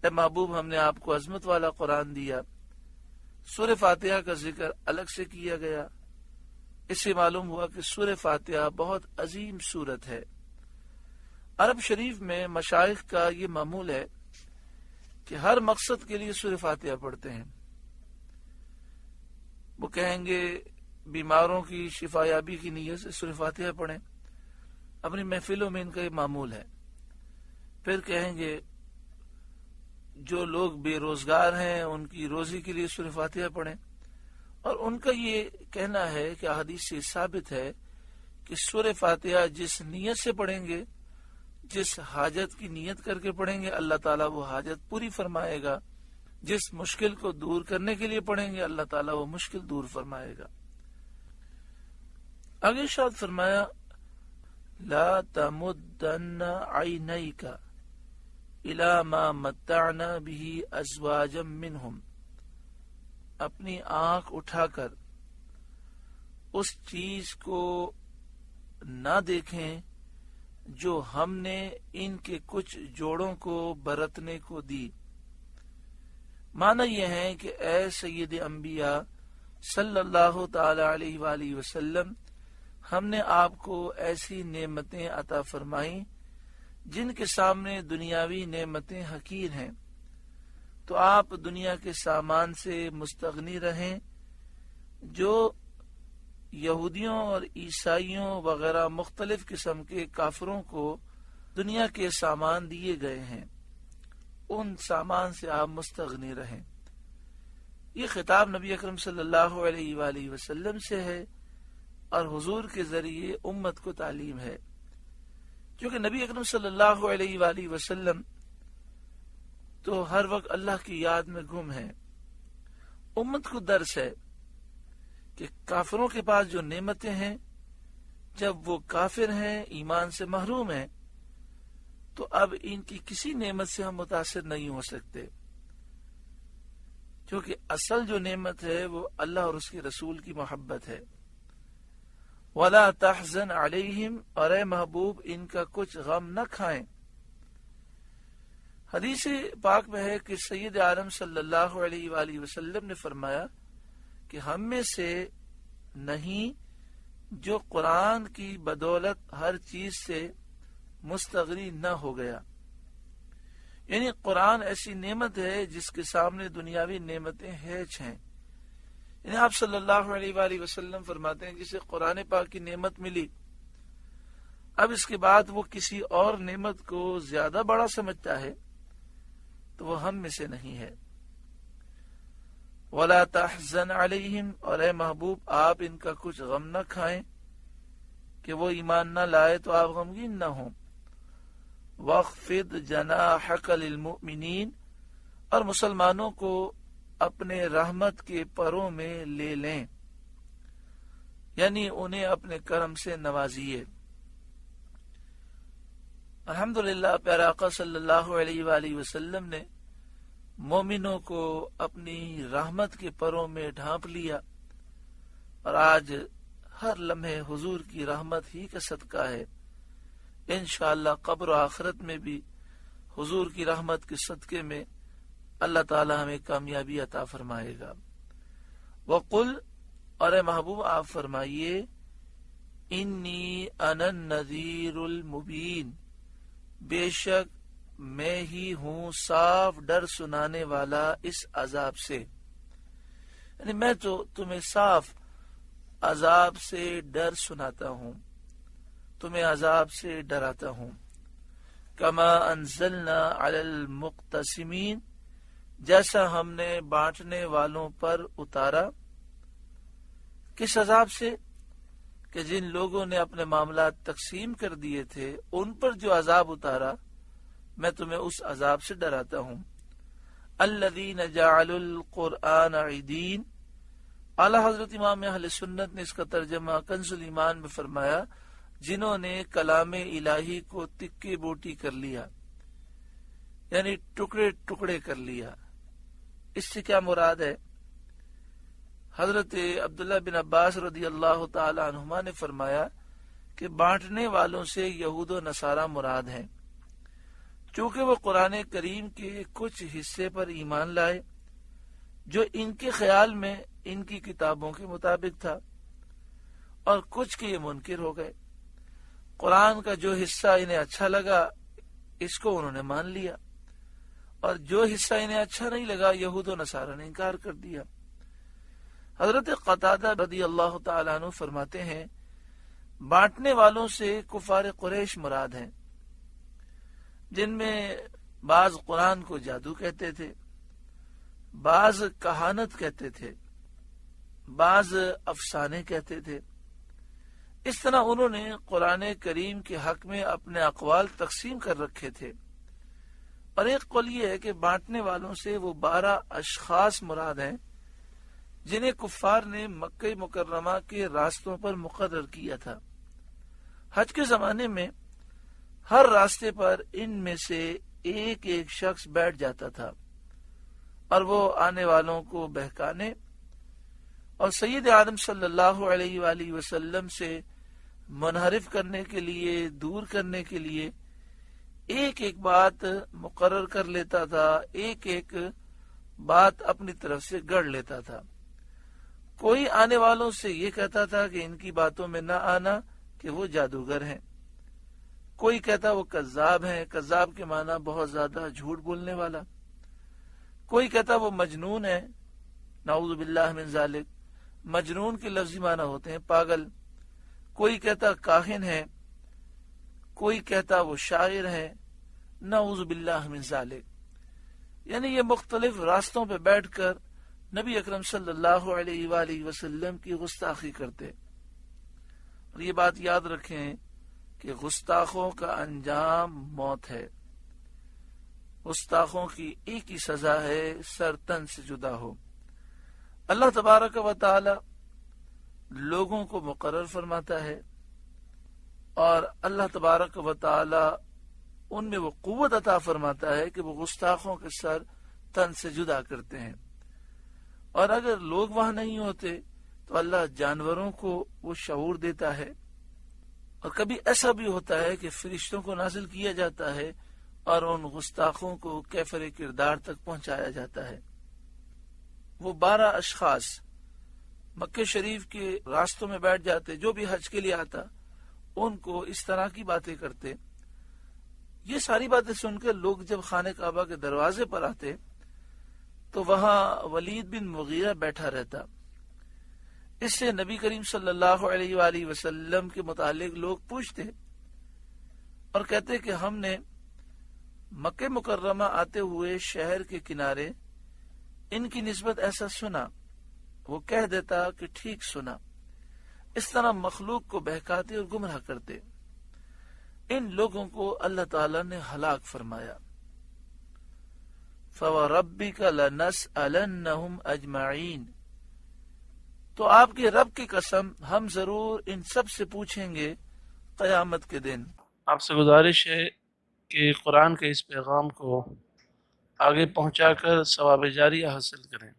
اے محبوب ہم نے آپ کو عظمت والا قرآن دیا. سورہ فاتحہ کا ذکر الگ سے کیا گیا. اس سے معلوم ہوا کہ سورہ فاتحہ بہت عظیم سورت ہے. عرب شریف میں مشائخ کا یہ معمول ہے کہ ہر مقصد کے لیے سورہ فاتحہ پڑھتے ہیں. وہ کہیں گے بیماروں کی شفا یابی کی نیت سے سورہ فاتحہ پڑھیں. اپنی محفلوں میں ان کا یہ معمول ہے. پھر کہیں گے جو لوگ بے روزگار ہیں ان کی روزی کے لیے سورہ فاتحہ پڑھیں. اور ان کا یہ کہنا ہے کہ احادیث سے ثابت ہے کہ سورہ فاتحہ جس نیت سے پڑھیں گے، جس حاجت کی نیت کر کے پڑھیں گے، اللہ تعالیٰ وہ حاجت پوری فرمائے گا. جس مشکل کو دور کرنے کے لیے پڑھیں گے، اللہ تعالیٰ وہ مشکل دور فرمائے گا. آگے ارشاد فرمایا لا تمدن عینیک الی ما متعنا به ازواجا منہم. اپنی آنکھ اٹھا کر اس چیز کو نہ دیکھیں جو ہم نے ان کے کچھ جوڑوں کو برتنے کو دی. معنی یہ ہے کہ اے سید انبیاء صلی اللہ تعالی علیہ وآلہ وسلم، ہم نے آپ کو ایسی نعمتیں عطا فرمائیں جن کے سامنے دنیاوی نعمتیں حقیر ہیں، تو آپ دنیا کے سامان سے مستغنی رہیں جو یہودیوں اور عیسائیوں وغیرہ مختلف قسم کے کافروں کو دنیا کے سامان دیے گئے ہیں. ان سامان سے آپ مستغنی رہیں. یہ خطاب نبی اکرم صلی اللہ علیہ وآلہ وسلم سے ہے اور حضور کے ذریعے امت کو تعلیم ہے، کیونکہ نبی اکرم صلی اللہ علیہ وآلہ وسلم تو ہر وقت اللہ کی یاد میں گم ہے. امت کو درس ہے کہ کافروں کے پاس جو نعمتیں ہیں، جب وہ کافر ہیں، ایمان سے محروم ہیں، تو اب ان کی کسی نعمت سے ہم متاثر نہیں ہو سکتے، کیونکہ اصل جو نعمت ہے وہ اللہ اور اس کے رسول کی محبت ہے. وَلَا تَحْزَنْ عَلَيْهِمْ، اور اے محبوب ان کا کچھ غم نہ کھائیں. حدیث پاک میں ہے کہ سید عالم صلی اللہ علیہ وآلہ وسلم نے فرمایا کہ ہم میں سے نہیں جو قرآن کی بدولت ہر چیز سے مستغنی نہ ہو گیا. یعنی قرآن ایسی نعمت ہے جس کے سامنے دنیاوی نعمتیں ہیچ ہیں. یعنی آپ صلی اللہ علیہ وآلہ وسلم فرماتے ہیں جسے قرآن پاک کی نعمت ملی، اب اس کے بعد وہ کسی اور نعمت کو زیادہ بڑا سمجھتا ہے تو وہ ہم میں سے نہیں ہے. وَلَا تَحْزَنْ عَلَيْهِمْ، اور اے محبوب آپ ان کا کچھ غم نہ کھائیں کہ وہ ایمان نہ لائے تو آپ غمگین نہ ہوں. وَاخْفِضْ جَنَاحَكَ لِلْمُؤْمِنِينَ، اور مسلمانوں کو اپنے رحمت کے پروں میں لے لیں، یعنی انہیں اپنے کرم سے نوازیے. الحمدللہ پیارا آقا صلی اللہ علیہ وآلہ وسلم نے مومنوں کو اپنی رحمت کے پروں میں ڈھانپ لیا، اور آج ہر لمحے حضور کی رحمت ہی کا صدقہ ہے. انشاءاللہ قبر و آخرت میں بھی حضور کی رحمت کے صدقے میں اللہ تعالی ہمیں کامیابی عطا فرمائے گا. وقل، اور اے محبوب آپ فرمائیے، انی انا النذیر المبین، بے شک میں ہی ہوں صاف ڈر سنانے والا اس عذاب سے. یعنی میں تو تمہیں صاف عذاب سے ڈر سناتا ہوں، تمہیں عذاب سے ڈراتا ہوں. کما انزلنا علی المقتسمین، جیسا ہم نے بانٹنے والوں پر اتارا. کس عذاب سے؟ کہ جن لوگوں نے اپنے معاملات تقسیم کر دیے تھے ان پر جو عذاب اتارا، میں تمہیں اس عذاب سے ڈراتا ہوں. الذین جعلوا القرآن عیدین، اعلی حضرت امام اہل سنت نے اس کا ترجمہ کنز الایمان میں فرمایا، جنہوں نے کلام الہی کو تکے بوٹی کر لیا، یعنی ٹکڑے ٹکڑے کر لیا. اس سے کیا مراد ہے؟ حضرت عبداللہ بن عباس رضی اللہ تعالی عنہما نے فرمایا کہ بانٹنے والوں سے یہود و نصارہ مراد ہیں. چونکہ وہ قرآن کریم کے کچھ حصے پر ایمان لائے جو ان کے خیال میں ان کی کتابوں کے مطابق تھا، اور کچھ کے یہ منکر ہو گئے۔ قرآن کا جو حصہ انہیں اچھا لگا اس کو انہوں نے مان لیا، اور جو حصہ انہیں اچھا نہیں لگا یہود و نصارہ نے انکار کر دیا۔ حضرت قتادہ رضی اللہ تعالیٰ عنہ فرماتے ہیں، بانٹنے والوں سے کفار قریش مراد ہیں، جن میں بعض قرآن کو جادو کہتے تھے، بعض کہانت کہتے تھے، بعض افسانے کہتے تھے۔ اس طرح انہوں نے قرآن کریم کے حق میں اپنے اقوال تقسیم کر رکھے تھے، اور ایک قول یہ ہے کہ بانٹنے والوں سے وہ 12 اشخاص مراد ہیں جنہیں کفار نے مکہ مکرمہ کے راستوں پر مقرر کیا تھا۔ حج کے زمانے میں ہر راستے پر ان میں سے ایک ایک شخص بیٹھ جاتا تھا، اور وہ آنے والوں کو بہکانے اور سید عالم صلی اللہ علیہ وآلہ وسلم سے منحرف کرنے کے لیے، دور کرنے کے لیے ایک ایک بات مقرر کر لیتا تھا، ایک ایک بات اپنی طرف سے گڑ لیتا تھا۔ کوئی آنے والوں سے یہ کہتا تھا کہ ان کی باتوں میں نہ آنا کہ وہ جادوگر ہیں، کوئی کہتا وہ کذاب ہیں، کذاب کے معنی بہت زیادہ جھوٹ بولنے والا، کوئی کہتا وہ مجنون ہے، نعوذ باللہ من ذالک، مجنون کے لفظی معنی ہوتے ہیں پاگل، کوئی کہتا کاہن ہے، کوئی کہتا وہ شاعر ہے، نعوذ باللہ من ذالک۔ یعنی یہ مختلف راستوں پہ بیٹھ کر نبی اکرم صلی اللہ علیہ وآلہ وسلم کی گستاخی کرتے۔ اور یہ بات یاد رکھیں کہ گستاخوں کا انجام موت ہے، گستاخوں کی ایک ہی سزا ہے، سر تن سے جدا ہو۔ اللہ تبارک و تعالی لوگوں کو مقرر فرماتا ہے، اور اللہ تبارک و تعالی ان میں وہ قوت عطا فرماتا ہے کہ وہ گستاخوں کے سر تن سے جدا کرتے ہیں۔ اور اگر لوگ وہاں نہیں ہوتے تو اللہ جانوروں کو وہ شعور دیتا ہے، اور کبھی ایسا بھی ہوتا ہے کہ فرشتوں کو نازل کیا جاتا ہے اور ان گستاخوں کو کیفر کردار تک پہنچایا جاتا ہے۔ وہ 12 اشخاص مکہ شریف کے راستوں میں بیٹھ جاتے، جو بھی حج کے لیے آتا ان کو اس طرح کی باتیں کرتے۔ یہ ساری باتیں سن کر لوگ جب خانہ کعبہ کے دروازے پر آتے تو وہاں ولید بن مغیرہ بیٹھا رہتا۔ اس سے نبی کریم صلی اللہ علیہ وآلہ وسلم کے متعلق لوگ پوچھتے اور کہتے کہ ہم نے مکہ مکرمہ آتے ہوئے شہر کے کنارے ان کی نسبت ایسا سنا۔ وہ کہہ دیتا کہ ٹھیک سنا۔ اس طرح مخلوق کو بہکاتے اور گمراہ کرتے۔ ان لوگوں کو اللہ تعالی نے ہلاک فرمایا۔ فَوَرَبِّكَ لَنَسْأَلَنَّهُمْ أَجْمَعِينَ، تو آپ کے رب کی قسم ہم ضرور ان سب سے پوچھیں گے قیامت کے دن۔ آپ سے گزارش ہے کہ قرآن کے اس پیغام کو آگے پہنچا کر ثواب جاریہ حاصل کریں۔